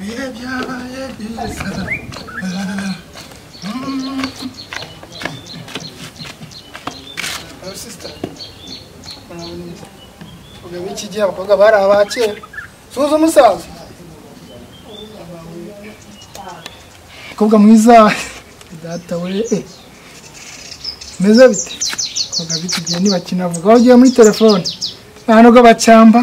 bihe byabaye byiza sister uga biki giye abakobwa bari abakera suza umusaza abakobwa mwiza data we meze bite abakobwa biki gihe ntibakinavuga aho ugiye muri telefone hano ngo bacyamba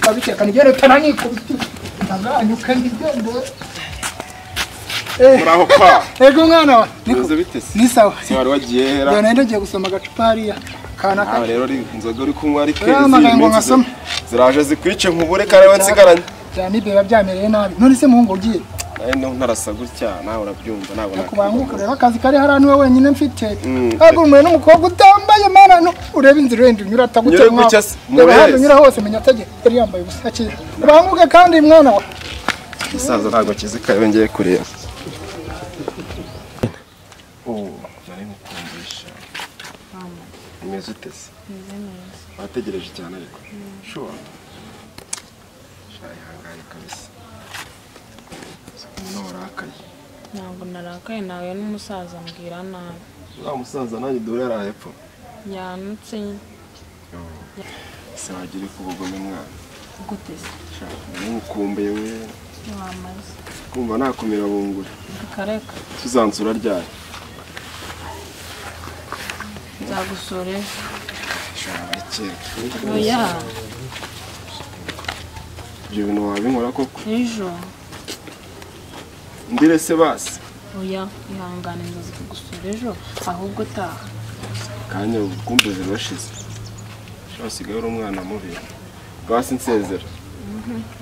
abikeka nigere tananyikubiti aganyuka ndigende muraho pa ego mwana wa nikoze bite ni sawa wari wagiye hera none ndagiye gusoma agacupa hariya kana ka rero ari inzoga uri kunywa ari kezi ziraje zikwice nkubure kare nsigaranye cyane biba byamereye nabi none se muhungu ugiye no ntarasa gutya nawe urabyumva nabona kubanguka rero akazi kari harani we wenyine mfite agumwe n'umukobwa utambaye mana no ureba inzira wenda unyura atagutse mwa unyura hose menya ategeka yari yambaye ubusa kiri kubanguke kandi mwana wa isaza ntago kizikaye wengeye kureba nari mukumbisha imeze utese wategereje cyane ariko shuwa shayi hangaye kabisa ntabwo narakaye nawe n'umusaza mbwira nabi wa musaza nanjye dore yari hepfo yanutse se wagire ku bugome mwana gute se n'umukumbuye we wamaze kumva nakumira bungura kareka tuzansura ryari nzagusura shaka oya ibyo bintu wabinkora koko ejo ndire se basi oya ihangane ndaza kugusura ejo ahubwo taha kanya ukumbuze bashize shasigaye uri umwana mubi basi nsezera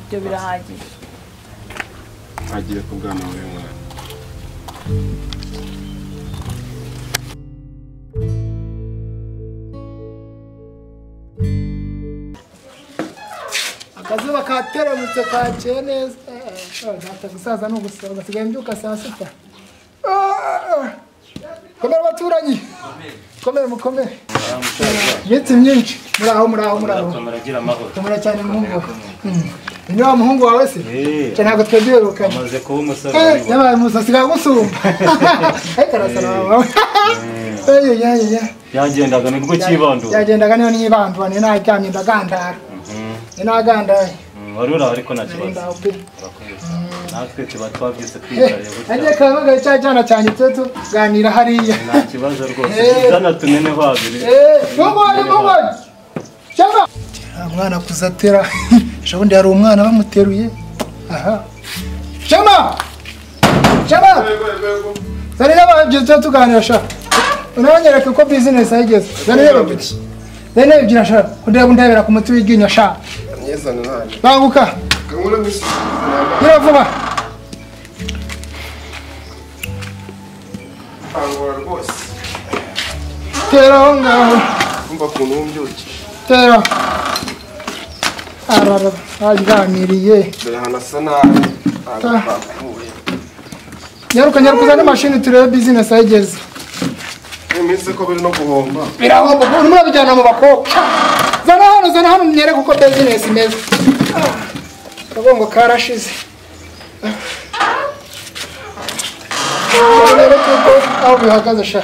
ibyo birahagije agiye kubwana wawe mwana akazuba kateremutse kakeye neza data gusaza no gusaba gasigaye mbyuka saa sita komera abaturanyi komera mukomere iminsi myinshi muraho komera cyane muhungu ni wa muhungu wawe se ntabwo twegerukanye amaze kuba umusore yabaye umusasi kagusumba karasara wawe yagendaga nibwo cyibandura yagendaga niyo nyibandura ni najyanye ndagandara ni nagandaye wari uraho ariko nta kibazo natwe tuba twabyutse twicaranye gutya agiye kabagaye cya cyana cyane tuganira hariya nta kibazo rwose zana tunene babiri mubonye cyangwa mwana kuzatera ejobundi hari umwana bamuteruye aha shama zari n'ababyutse tuganira sha unanyereka ko business ayigeze zari n'ababyutse zari n'ababyina sha kundeba ndebera ku muti w'iginya sha nyezana naje banguka kamura misi vuba angora rwose tera aho ngaho kumva kuntu wumbyuki tera arara aganiriye dore hanasa nabi agapfuye nyaruka n'amashini turebe business ayigeze iminsi ko biri no guhomba birahomba urimo bijyana mu bakobwa zana hano myereke uko business imeze kabongo karashize aho bihagaze sha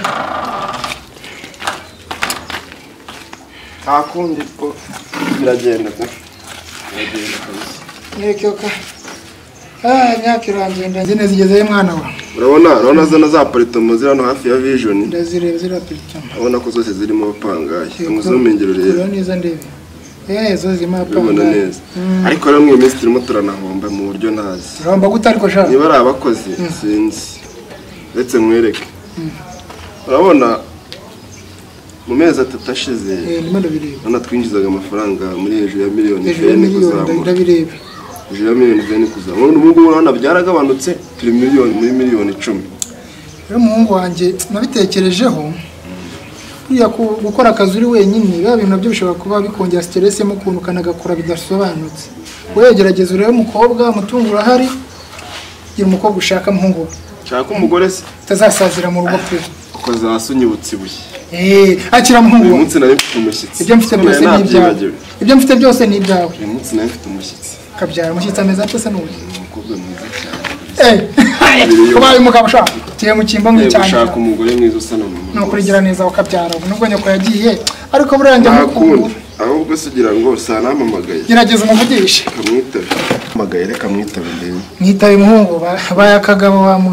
ntakundi ko biragenda nyerekeoka nyakirangenda zine zigezeyo mwana wa urabona zana za aparitoma ziri hano hafi ya vision ndazireba ziri aparitoma urabona ko zose zirimo abapangaye muzomengero rero neza ndebe zo zirimo urabona neza ariko rero mwe minsi turimo turanahomba mu buryo ntazi uramba gute ariko sha niba ari abakozi sinzi ndetse mwereke urabona mu mezi 3 ashize urabona twinjizaga amafaranga muri hejuru ya miliyoni 20 kuzamura ndabireba hejuru ya miliyoni 20 kuzamura n'ubu ngubu urabona byaragabanutse turi muri miliyoni 10 rero umuhungu wanjye nabitekerejeho buriya gukora akazi uri wenyine biba bintu nabyo bishobora kuba bikongera stress mu kuntu kanagakora bidasobanutse wegerageza urebe umukobwa umutungo urahari gira umukobwa ushaka muhungu shaka umugore se utazasazira mu rugo pe uko zasunyibutse ibuye akira muhungu uyu munsi nari mfite umushyitsi ibyo mfite byose ni ibyawe uyu munsi nari mfite umushyitsi kabyara umushyitsi ameze ate se n'ubu umukobwa mwiza cyane kubaye umugabo ushaka tiye mu kimbo nk'icyane ushaka umugore mwiza usa na mama no kurigira neza ukabyara nubwo nyoko yagiye ariko buriya njya mukuru ahubwo se ugira ngo sanamamagaye gerageza umuvugishe kamwitabe amagaye reka mwitabe ndebe mwitabe umuhungu baye akagabo wa mu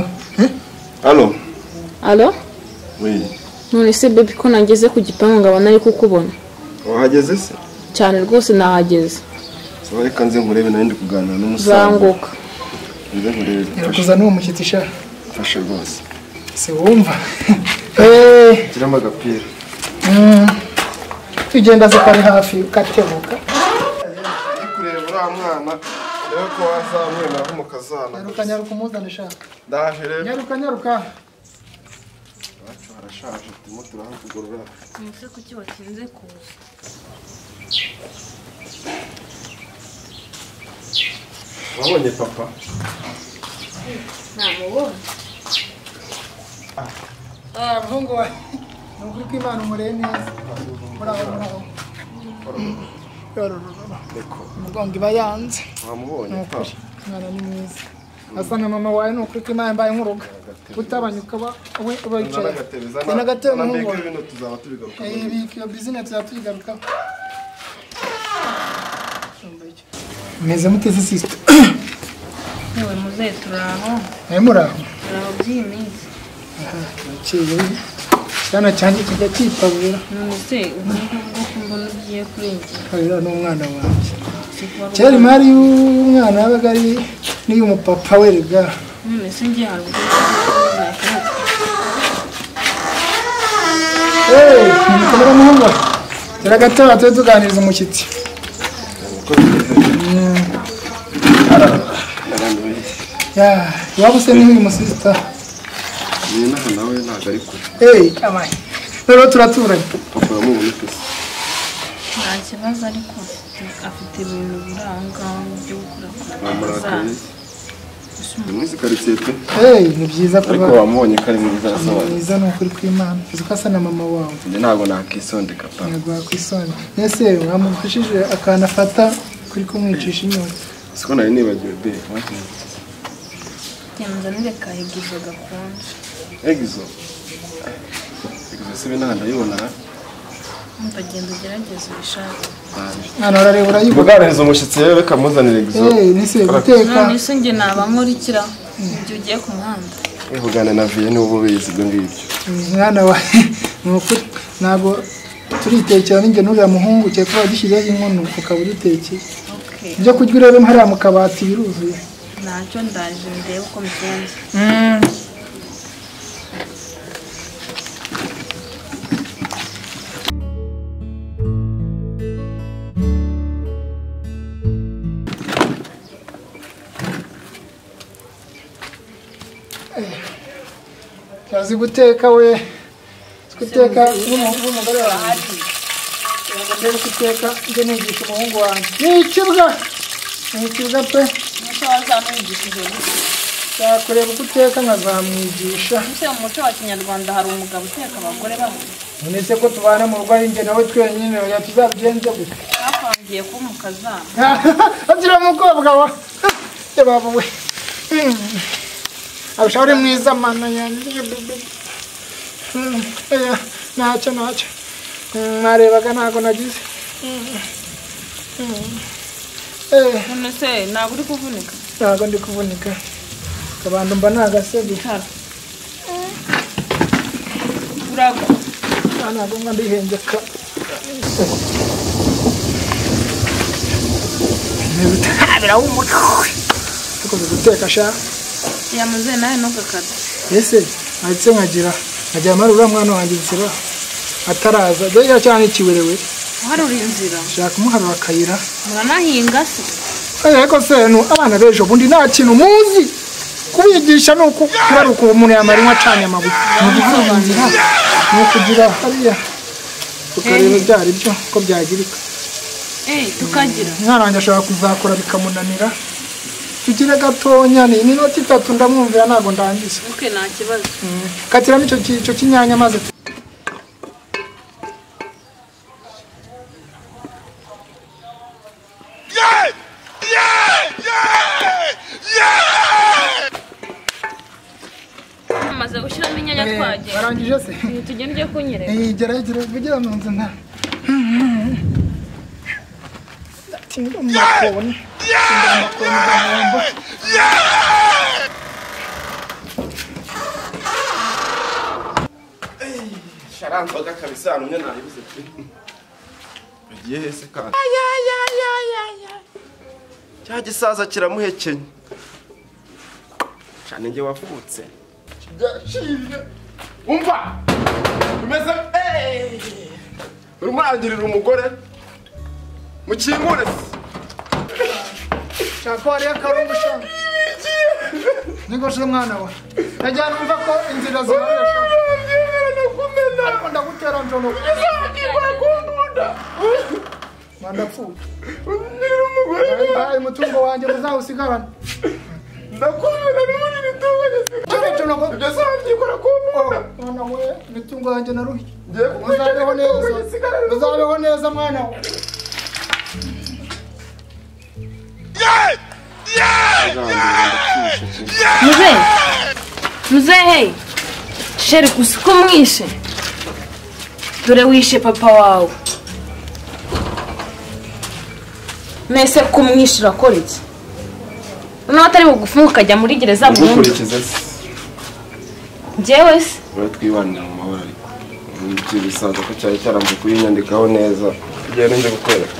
Allo oui none se baby ko nageze ku gipangu ngabana ari kukubona wahageze se cyane rwose nahageze so reka nze nkurebe nandi kuganira n'umusaza zanguka nze nkurebe kuza n'uwo mushyitsi sha fashe rwose se wumva kiramo agapira tugenda zikari hafi ukatebuka kureba uriya mwana rero ko wazamwemera nk'umukazana nyaruka umuzane sha ndaje rero nyaruka arashaje turimo turahakugorora ese kuki watinze kuza wabonye papa namubona muhungu we ni ukuri ko Imana umureye neza muraho umugongo iba yanze wamubonye papa umwana ni mwiza asa na mama wawe ni ukuri ko Imana mbaye nk'uruga utabanyuka we wicaye n'agatebe umuhungu we ibintu tuzaba tubigaruka iyo bizinesi tuzaba tuyigarukaho meze muteze sisita yewe muzehe turaho muraho by'iyi minsi naciye cyana cyanjye kijya cyipabura none se ubungubu bwo kumbona ugiye kurengera kabira n'umwana wanjye kera imari y'umwana yabaga ari n'iy'umupapa we rega none se ngiye hari uburyo nimukomere muhungu gira gatoya tube tuganiriza umushyitsi iwabo se niho uyu musisita ni naho nawe ntabwo ari kure amaye rero turaturanye papa uramubona ute se nta kibazo ariko afite ibintu biri aho ngaho byo gukora bamurakaye ni muri karitsiye pe ni byiza kuba ariko wamubonye ko ari mwiza arasobanura mwiza ni ukuri kw'Imana uzi ko asa na mama wawe njye ntabwo nakisondeka pa ntabwo wakwisonga ese wamufashije akantu afata kuri kumwicisha inyota siko nari nibagiwe be yamuzanire kahigizo gakonje egizo sibe nta ndayibona mpagenda ugerageza ubishake hano urareba urayibona kuganiriza umushyitsi rero reka muzanire egizo nise guteka none se njye nabamurikira ibyo ugiye ku muhanda wivugana na viye niba ubizi ibyo ngibyo mwana wa ni ukuri ntabwo turitekera n'inge n'uriya muhungu cyane kuba dushyizeho inkono ukaba udutekeye ibyo kurya urebe hariya mu kabati biruzuye ntacyo ndaje ndebe uko bigenze yazi guteka we guteka n'umugore wanjye ndebe guteka njye nigisha umuhungu wanjye ni ikibwa pe nicyo wazamwigishije yakureba uko uteka nkazamwigisha ese mu muco wa kinyarwanda hari umugabo uteka abagore bamwe none se ko tubana mu rugo ari njye nawe twenyine oya tuzabigenze gute bapangiye kuba umukazana agira umukobwa wa baba we arushaho uri mwiza mana yanjye ntacyo mwarebaga ntabwo nagize none se ntabwo uri kuvunika ntabwo ndi kuvunika abantu mba nagasebye uragwa ntabwo mba ndihengeka birahumura tukoze guteka sha yamaze nawe ntugakate ese ahitse nkagira amara uriya mwana wanjye nzira ataraza dore cyane ikiwerewe uharura inzira ushaka kumuharura akayira muranahinga se ariko se abana b'ejo bundi nta kintu muzi kubigisha ni uko ari uko umuntu yamara inkwi acanye amabuye ni uguharura inzira ni ukugira hariya tukareba ibyo ari byo ko byagirika tukagira umwana wanjye ashobora kuzakora bikamunanira tugire gatonya ni iminota 3 ndamwumvira ntabwo ndangiza nta kibazo katiramo icyo kinyanya maze Yeah! twagenda. barangije se Tugende kunyereka. gerageza vugira mu nzu nta tinga makoni gambo sharanzoga kabisa hano nyene naribuze pe agiye hese kandi cya gisaza kiramuhekenye cyane nge wavutse kigashimye umva umeze urumurangirira umugore mukingure Chakwa ya karungu shanga. Niko shwe mwana wa. Najana umva ko inzira zibabesha. Nakumena. Ndagutera njono. Izakigwa kundunda. Mandafu. Ndiri umugore. Bayi mutungo wanje muzawusigabana. Ndakumena n'ubundi nitungo Cyane cyo nako. Izakigwa kundunda. Mwana we mitungo wanje naruhi. Ngiye Muzabeho neza. Muzabeho neza mwana wa. Muzehe sheri gusuka umwishe dore wishe papa wawe mese kumwishe urakora iki noneho atari bugufunga ukajya muri gereza burundu mukurikize se njyewe se twibanira mu mahoro ariko iki bisaza ko cyari cyarambuye kuyinyandikaho neza igihe ninjye gukwereka